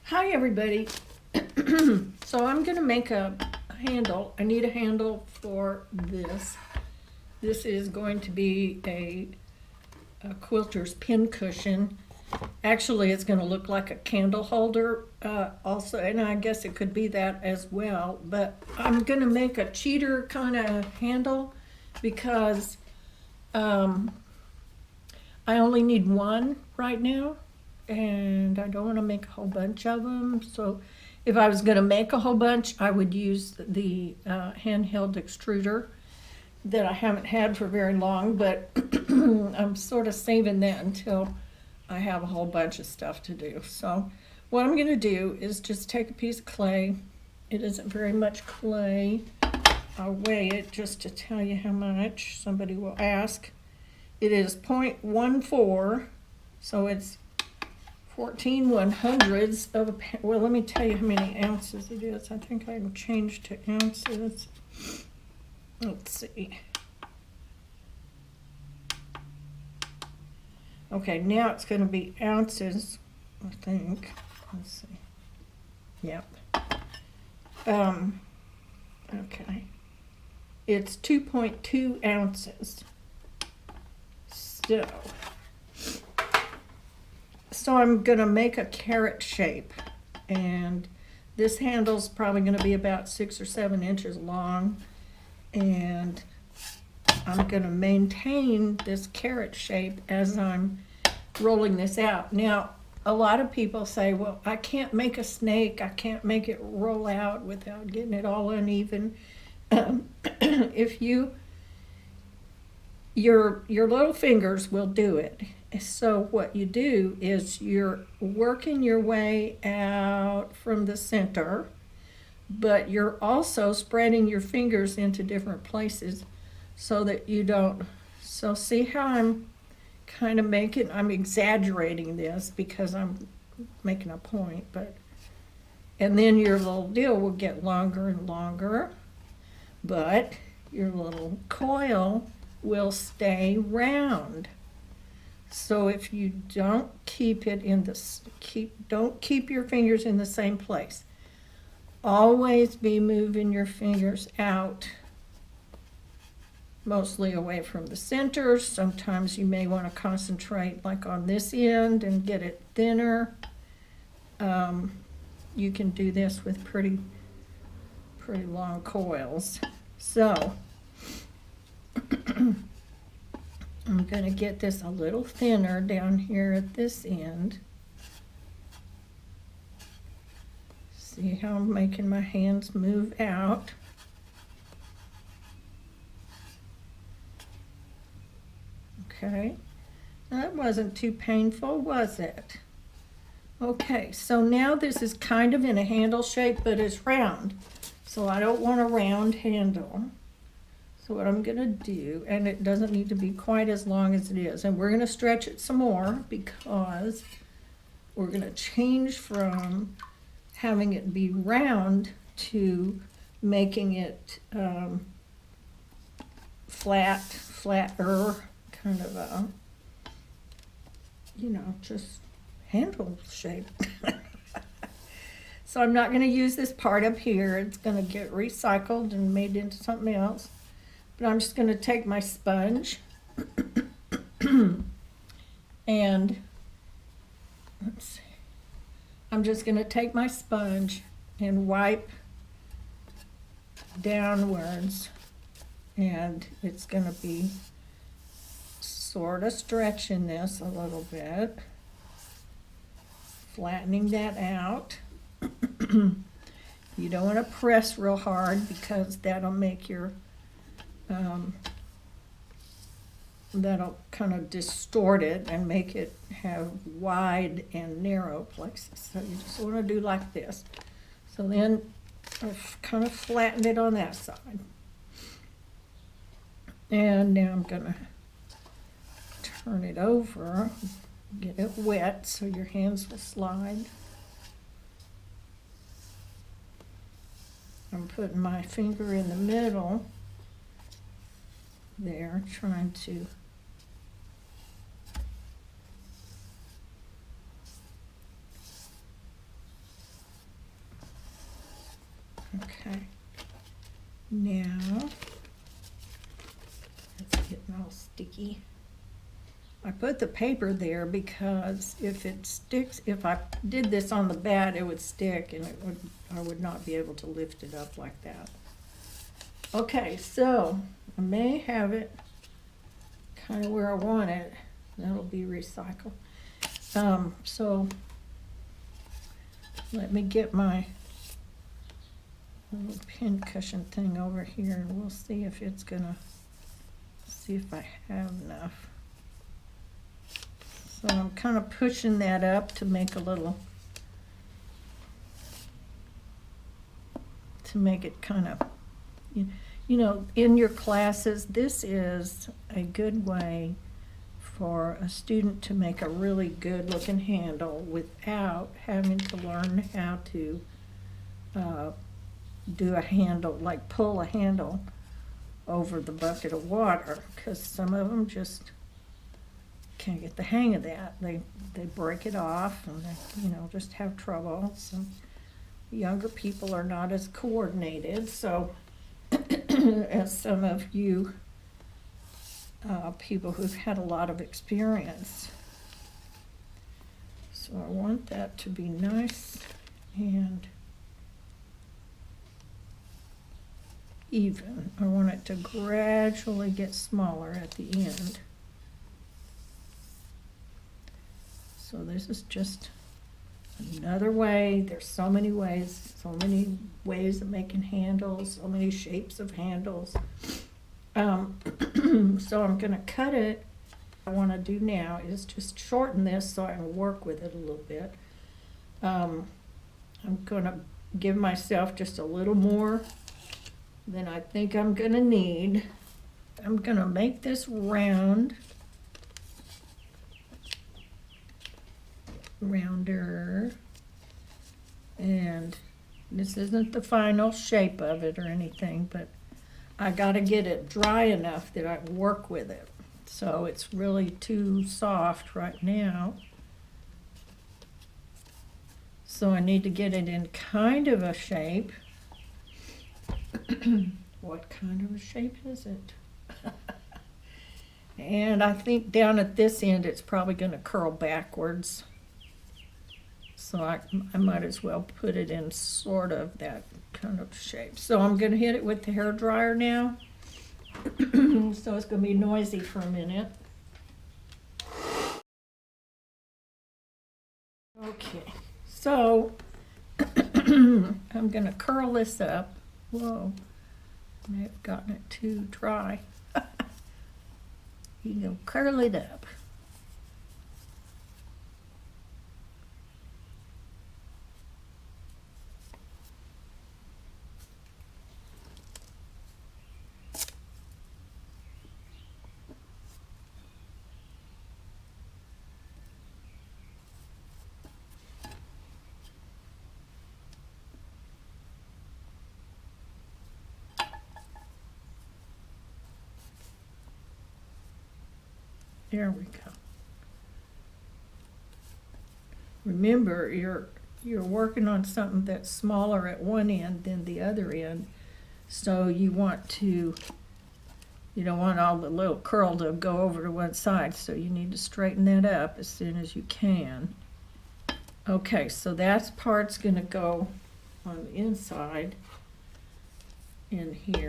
Hi everybody. So I'm going to make a handle. I need a handle for this. This is going to be a quilter's pin cushion. Actually, it's going to look like a candle holder also, and I guess it could be that as well. But I'm going to make a cheater kind of handle because I only need one right now. And I don't want to make a whole bunch of them. So if I was going to make a whole bunch, I would use the handheld extruder that I haven't had for very long, but I'm sort of saving that until I have a whole bunch of stuff to do. So what I'm going to do is just take a piece of clay. It isn't very much clay. I'll weigh it just to tell you how much. Somebody will ask. It is 0.14, so it's 14/100ths of a pound. Well, let me tell you how many ounces it is. I think I can change to ounces. Let's see. Okay, now it's going to be ounces, I think. Let's see. Yep. Okay. It's 2.2 ounces. So I'm going to make a carrot shape, and this handle's probably going to be about 6 or 7 inches long, and I'm going to maintain this carrot shape as I'm rolling this out. Now, a lot of people say, well, I can't make a snake, I can't make it roll out without getting it all uneven. If your little fingers will do it. So what you do is you're working your way out from the center, but you're also spreading your fingers into different places so that you don't. So see how I'm kind of I'm exaggerating this because I'm making a point, and then your little deal will get longer and longer, but your little coil will stay round. So if you don't keep it don't keep your fingers in the same place. Always be moving your fingers out, mostly away from the center. Sometimes you may want to concentrate like on this end and get it thinner. You can do this with pretty long coils. So I'm going to get this a little thinner down here at this end. See how I'm making my hands move out. Okay, that wasn't too painful, was it? Okay, so now this is kind of in a handle shape, but it's round. So I don't want a round handle. So what I'm going to do, and it doesn't need to be quite as long as it is, and we're going to stretch it some more because we're going to change from having it be round to making it flatter, kind of a, just handle shape. So I'm not going to use this part up here. It's going to get recycled and made into something else. But I'm just going to take my sponge and let's see. I'm just going to take my sponge and wipe downwards, and it's going to be sort of stretching this a little bit, flattening that out. You don't want to press real hard because that'll make your that'll kind of distort it and make it have wide and narrow places. So you just want to do like this. So then I've kind of flattened it on that side. And now I'm going to turn it over, get it wet so your hands will slide. I'm putting my finger in the middle there, trying to Okay. Now, it's getting all sticky. I put the paper there because if it sticks, if I did this on the bat, it would stick and I would not be able to lift it up like that. Okay, so I may have it kind of where I want it. That'll be recycled. So let me get my little pin cushion thing over here and we'll see if it's gonna, see if I have enough. So I'm kind of pushing that up to make a little, to make it kind of, you know, in your classes, this is a good way for a student to make a really good looking handle without having to learn how to do a handle, like pull a handle over the bucket of water, because some of them just can't get the hang of that. They break it off and they, you know, just have trouble. Some younger people are not as coordinated, so as some of you people who've had a lot of experience. So I want that to be nice and even. I want it to gradually get smaller at the end. So this is just another way. There's so many ways of making handles, so many shapes of handles. So I'm gonna cut it. What I wanna do now is just shorten this so I can work with it a little bit. I'm gonna give myself just a little more than I think I'm gonna need. I'm gonna make this rounder, and this isn't the final shape of it or anything, but I gotta get it dry enough that I can work with it. So it's really too soft right now. So I need to get it in kind of a shape. What kind of a shape is it? And I think down at this end it's probably gonna curl backwards. So I might as well put it in sort of that kind of shape. So I'm going to hit it with the hair dryer now. So it's going to be noisy for a minute. Okay, so I'm going to curl this up. Whoa, I've gotten it too dry. You go curl it up. There we go. Remember, you're working on something that's smaller at one end than the other end, so you don't want all the little curl to go over to one side, so you need to straighten that up as soon as you can. Okay, so that part's going to go on the inside in here.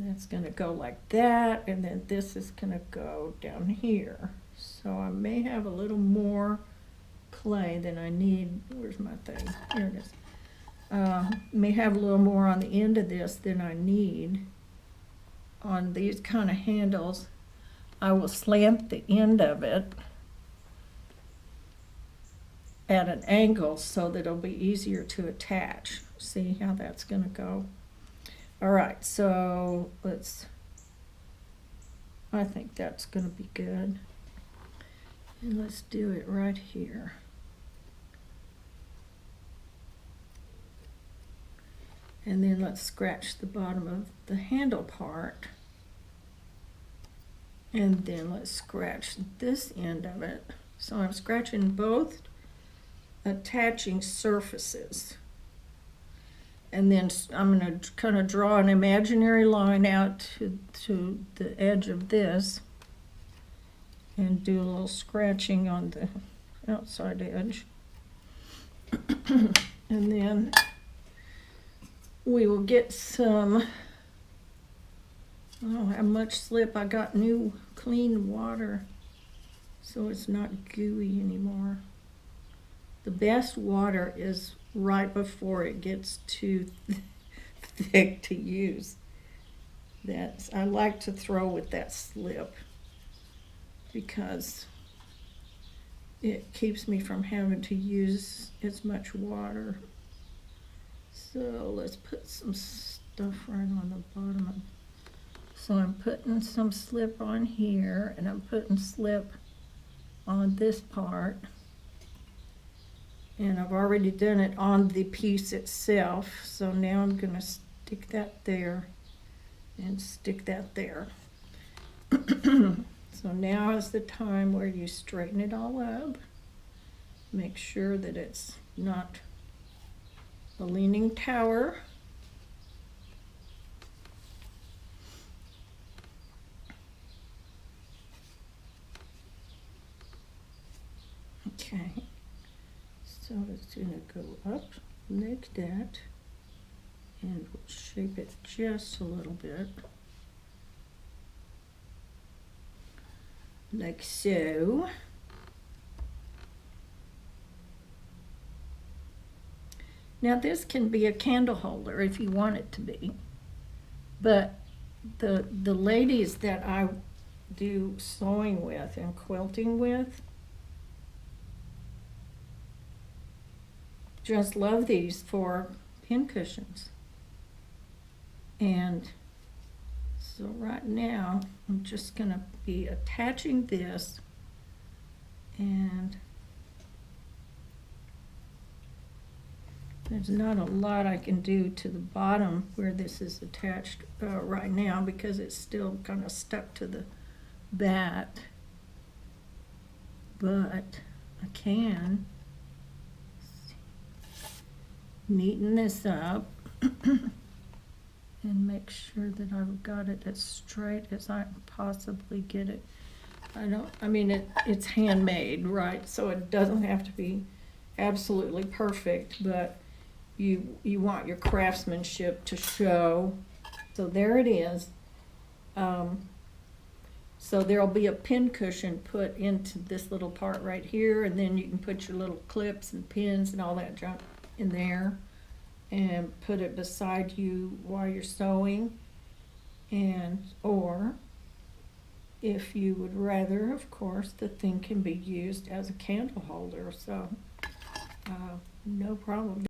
That's going to go like that, and then this is going to go down here. So I may have a little more clay than I need. Where's my thing? Here it is. May have a little more on the end of this than I need. On these kind of handles, I will slant the end of it at an angle so that it'll be easier to attach. See how that's going to go? All right, so I think that's going to be good. And let's do it right here. And then let's scratch the bottom of the handle part. And then let's scratch this end of it. So I'm scratching both attaching surfaces. And then I'm going to kind of draw an imaginary line out to the edge of this and do a little scratching on the outside edge. And then we will get some, I don't have much slip. I got new clean water, so it's not gooey anymore. The best water is right before it gets too thick to use. I like to throw with that slip because it keeps me from having to use as much water. So let's put some stuff right on the bottom. So I'm putting some slip on here, and I'm putting slip on this part. And I've already done it on the piece itself, so now I'm going to stick that there and stick that there. So now is the time where you straighten it all up. Make sure that it's not a leaning tower. Okay. So it's going to go up like that, and we'll shape it just a little bit, like so. Now this can be a candle holder if you want it to be, but the ladies that I do sewing with and quilting with just love these for pin cushions. And so right now I'm just going to be attaching this, and there's not a lot I can do to the bottom where this is attached right now because it's still kind of stuck to the bat, but I can neaten this up and make sure that I've got it as straight as I can possibly get it. It's handmade, right? So it doesn't have to be absolutely perfect, but you want your craftsmanship to show. So there it is. So there'll be a pin cushion put into this little part right here, and then you can put your little clips and pins and all that junk in there and put it beside you while you're sewing. And or if you would rather, of course, the thing can be used as a candle holder, so no problem.